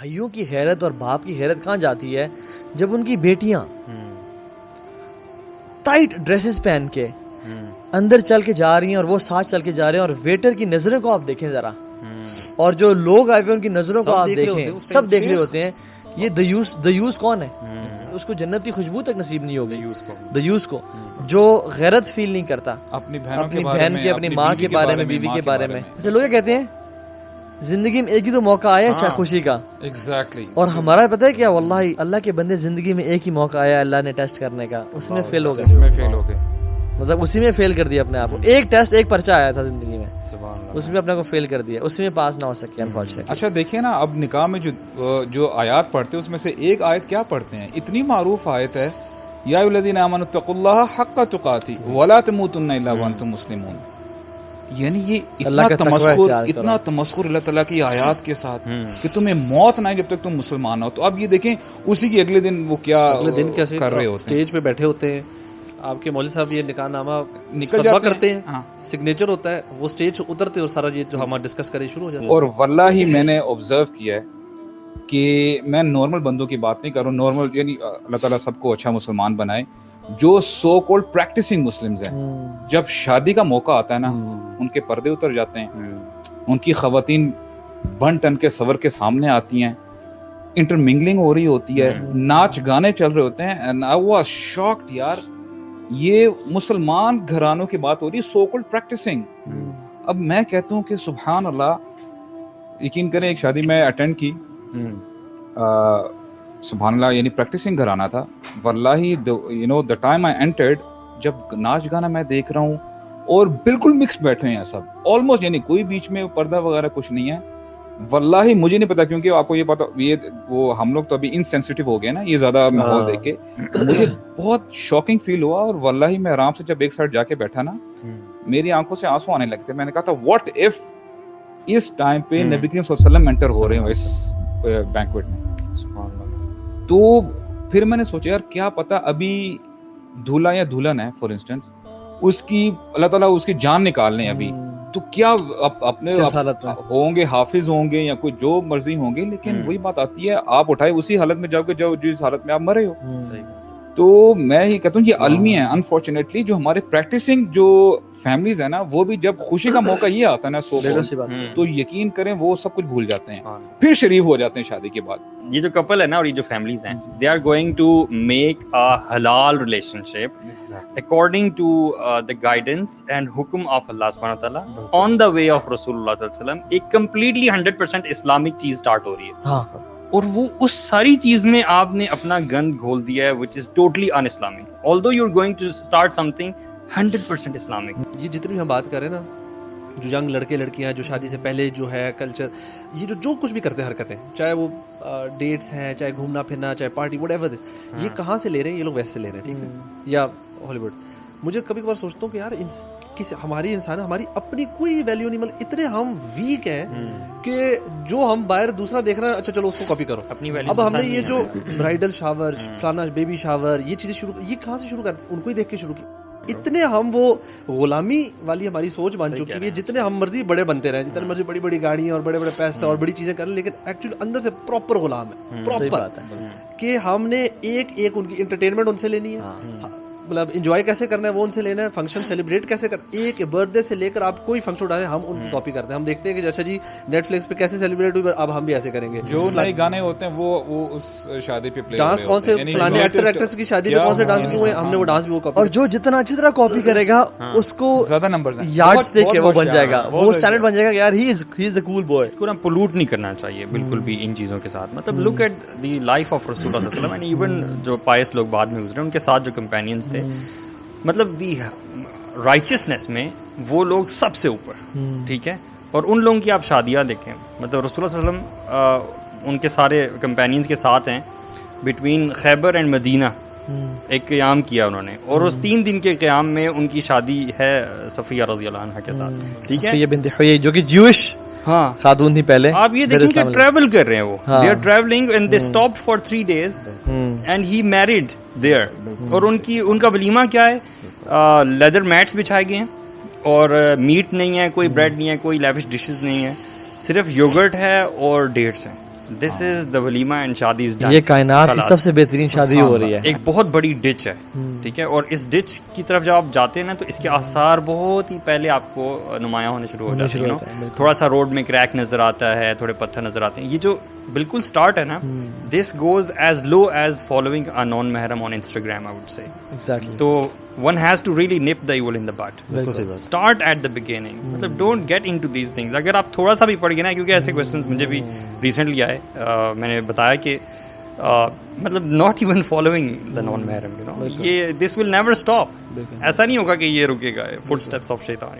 بھائیوں کی غیرت اور باپ کی غیرت کہاں جاتی ہے جب ان کی بیٹیاں ٹائٹ ڈریسز پہن کے اندر چل کے جا رہی ہیں اور وہ ساتھ چل کے جا رہے ہیں, اور ویٹر کی نظروں کو آپ دیکھیں ذرا, اور جو لوگ آئے ہوئے ان کی نظروں کو آپ دیکھیں, سب دیکھ رہے ہوتے ہیں یہ دیوس کون ہے, اس کو جنت کی خوشبو تک نصیب نہیں ہوگی. دیوس کو جو غیرت فیل نہیں کرتا اپنی بہن کے, اپنی ماں کے بارے میں, بیوی کے بارے میں. اچھا لوگ کیا کہتے ہیں زندگی میں ایک ہی تو موقع آیا ہے خوشی کا, اور ہمارا پتہ ہے کیا, واللہ اللہ کے بندے زندگی میں ایک ہی موقع آیا اللہ نے ٹیسٹ کرنے کا, اس میں فیل ہو گئے, مطلب اسی میں فیل کر دیا اپنے آپ کو. ایک ٹیسٹ, ایک پرچہ آیا تھا زندگی میں, اس میں اپنے کو فیل کر دیا, اس میں پاس نہ ہو سکے انفارچونیٹلی. اچھا دیکھیں نا, اب نکاح میں جو آیات پڑھتے ہیں اس میں سے ایک آیت کیا پڑھتے ہیں, اتنی معروف آیت ہے, یا ایھا الذین آمنوا اتقوا اللہ حق تقاتہ ولا تموتن الا وانتم مسلمون. یعنی یہ اتنا تمسخر اللہ تعالیٰ کی آیات کے ساتھ کہ تمہیں موت نہ آئے جب تک تم مسلمان ہو. تو اب یہ دیکھیں اسی کے اگلے دن وہ کیا کر رہے ہوتے ہیں, اسٹیج پہ بیٹھے ہوتے ہیں, آپ کے مولوی صاحب یہ نکاح نامہ نکل کرتے ہیں, سگنیچر ہوتا ہے, وہ اسٹیج اترتے اور سارا یہ جو ہم ڈسکس کرے شروع ہو جاتا ہے. اور واللہ میں نے آبزرو کیا ہے کہ میں نارمل بندوں کی بات نہیں کر رہا ہوں, نارمل یعنی اللہ تعالیٰ سب کو اچھا مسلمان بنائے, جو سو کولڈ پریکٹسنگ مسلمز ہیں, جب شادی کا موقع آتا ہے نا ان کے پردے اتر جاتے ہیں, ان کی خواتین بن ٹن کے صبر کے سامنے آتی ہیں, انٹرمنگلنگ ہو رہی ہوتی ہے, ناچ گانے چل رہے ہوتے ہیں. اینڈ آئی واز شاکڈ یار, یہ مسلمان گھرانوں کی بات ہو رہی ہے, سو کولڈ پریکٹسنگ. اب میں کہتا ہوں کہ سبحان اللہ, یقین کریں ایک شادی میں اٹینڈ کی, سبحان اللہ, یعنی پریکٹسنگ گھرانا تھا. واللہ you know the time I entered, جب ناچ گانا میں دیکھ رہا ہوں اور بالکل مکس بیٹھے ہیں سب آلموسٹ, یعنی کوئی بیچ میں پردہ وغیرہ کچھ نہیں ہے. واللہ مجھے نہیں پتا, کیونکہ آپ کو یہ پتا, یہ وہ ہم لوگ تو ابھی انسینسٹیو ہو گئے نا یہ زیادہ ماحول دیکھ کے, مجھے بہت شاکنگ فیل ہوا. اور واللہ میں آرام سے جب ایک سائڈ جا کے بیٹھا نا, میری آنکھوں سے آنسو آنے لگتے. میں نے کہا تھا واٹ اف اس ٹائم پہ نبی کریم صلی اللہ علیہ وسلم انٹر ہو رہے ہوں اس بینکویٹ میں. تو پھر میں نے سوچا یار کیا پتا ابھی دولہا یا دلہن ہے فار انسٹنس, اس کی اللہ تعالیٰ اس کی جان نکال لیں ابھی, تو کیا اپنے ہوں گے, حافظ ہوں گے یا کوئی جو مرضی ہوں گے, لیکن وہی بات آتی ہے آپ اٹھائے اسی حالت میں جاؤ گے جس حالت میں آپ مرے ہو. تو میں یہ کہتا ہوں یہ المی ہے انفارچونیٹلی, جو ہمارے پریکٹسنگ جو فیملیز ہیں نا, وہ بھی جب خوشی کا موقع یہ آتا ہے نا تو یقین کریں وہ سب کچھ بھول جاتے ہیں, پھر شریف ہو جاتے ہیں شادی کے بعد. یہ جو کپل ہے نا اور یہ جو فیملیز ہیں, they are going to make a حلال relationship according to the guidance and حکم آف اللہ سبحانہ تعالیٰ آن دا وے آف رسول اللہ صلی اللہ علیہ وسلم. ایک کمپلیٹلی 100% اسلامک چیز اسٹارٹ ہو رہی ہے, اور وہ اس ساری چیز میں آپ نے اپنا گند گھول دیا ہے which is totally un-Islamic. Although you're going to start something 100% Islamic. یہ جتنی بھی ہم بات کریں نا, جو ینگ لڑکے لڑکیاں جو شادی سے پہلے جو ہے کلچر, یہ جو کچھ بھی کرتے ہیں حرکتیں, چاہے وہ ڈیٹس ہیں, چاہے گھومنا پھرنا, چاہے پارٹی وٹ ایور, یہ کہاں سے لے رہے ہیں یہ لوگ, ویسٹ سے لے رہے ہیں, ٹھیک ہے, یا ہالی ووڈ. مجھے کبھی کبھار سوچتا ہوں کہ یار ہماری انسان ہماری اپنی کوئی ویلیو نہیں, مطلب اتنے ہم ویک ہیں کہ جو ہم باہر دوسرا دیکھ رہے ہیں, اچھا چلو اس کو کاپی کرو اپنی ویلیو. اب ہم نے یہ جو برائڈل شاور, فلانا بیبی شاور, یہ چیزیں شروع, یہ کہاں سے شروع کر, ان کو ہی دیکھ کے شروع کی. اتنے ہم وہ غلامی والی ہماری سوچ بن چکی ہے, جتنے ہم مرضی بڑے بنتے رہے, جتنے مرضی بڑی بڑی گاڑیاں اور بڑے بڑے پیسے اور بڑی چیزیں کریں, لیکن ایکچولی اندر سے پراپر غلام ہے, پراپر, کہ ہم نے ایک ان کی انٹرٹینمنٹ ان سے لینی ہے, مطلب انجوائے کیسے کرنا ہے وہ ان سے لینا ہے, فنکشن سیلیبریٹ کیسے کرنا, ایک برتھ ڈے سے لے کر آپ کوئی فنکشن اٹھائیں ہم ان کی کاپی کرتے ہیں. ہم دیکھتے ہیں کہ جیسا جی نیٹ فلکس پہ کیسے سیلیبریٹ ہوئی, اب ہم بھی ایسے کریں گے. جو نئے گانے ہوتے ہیں وہ اس شادی پہ پلے ڈانس کون سے فلانے ایکٹر ایکٹریس کی شادی پہ کون سے ڈانس ہوئے, ہم نے وہ ڈانس بھی وہ کاپی. اور جو جتنا اچھی طرح کاپی کرے گا اس کو زیادہ نمبرز ہیں, یارڈ دیکھ کے وہ بن جائے گا, وہ اسٹینڈرڈ بن جائے گا, یار ہی از اے کول بوائے. اس کو نا پولوٹ نہیں کرنا چاہیے بالکل بھی ان چیزوں کے ساتھ. مطلب look at the life of رسول اللہ صلی اللہ علیہ وسلم, ایون جو پائس لوگ بعد میں گزرے ان کے ساتھ جو کمپینینز تھے, مطلب دی رائچسنس میں وہ لوگ سب سے اوپر, ٹھیک ہے. اور ان لوگوں کی آپ شادیاں دیکھیں, مطلب رسول اللہ صلی اللہ علیہ وسلم ان کے سارے کمپینینز کے ساتھ ہیں, بٹوین خیبر اینڈ مدینہ ایک قیام کیا انہوں نے, اور اس 3 دن کے قیام میں ان کی شادی ہے صفیہ رضی اللہ عنہا کے ساتھ, ٹھیک ہے, یہ بنت حیی جو کہ جیوش خاتون تھی پہلے. آپ یہ دیکھیں کہ ٹریول کر رہے ہیں وہ, they are travelling and they stopped for 3 days and he married there. اور ان کا ولیمہ کیا ہے, لیدر میٹس بچھائے گئے ہیں, اور میٹ نہیں ہے, کوئی بریڈ نہیں ہے, کوئی لیوش ڈشز نہیں ہے, صرف یوگرٹ ہے اور ڈیٹس ہیں. دس از دا ولیمہ اینڈ شادیز ڈن. یہ کائنات کی سب سے بہترین شادی ہو رہی ہے. ایک بہت بڑی ڈچ ہے, ٹھیک ہے, اور اس ڈچ کی طرف جب آپ جاتے ہیں نا تو اس کے آثار بہت ہی پہلے آپ کو نمایاں ہونے شروع ہو جاتے ہیں. تھوڑا سا روڈ میں کریک نظر آتا ہے, تھوڑے پتھر نظر آتے ہیں. یہ جو بالکل سٹارٹ ہے نا, this goes as low as following a non محرم on Instagram, I would say. Exactly. تو one has to really nip the evil in the bud. Start at the beginning, مطلب don't get into these things. اگر آپ تھوڑا سا بھی پڑھ گئے نا, کیونکہ ایسے کوشچنس مجھے بھی ریسنٹلی آئے, میں نے بتایا کہ مطلب not even following the non محرم, یہ دس ول نیور اسٹاپ. ایسا نہیں ہوگا کہ یہ رکے گا. فٹ اسٹیپس آف شیطان.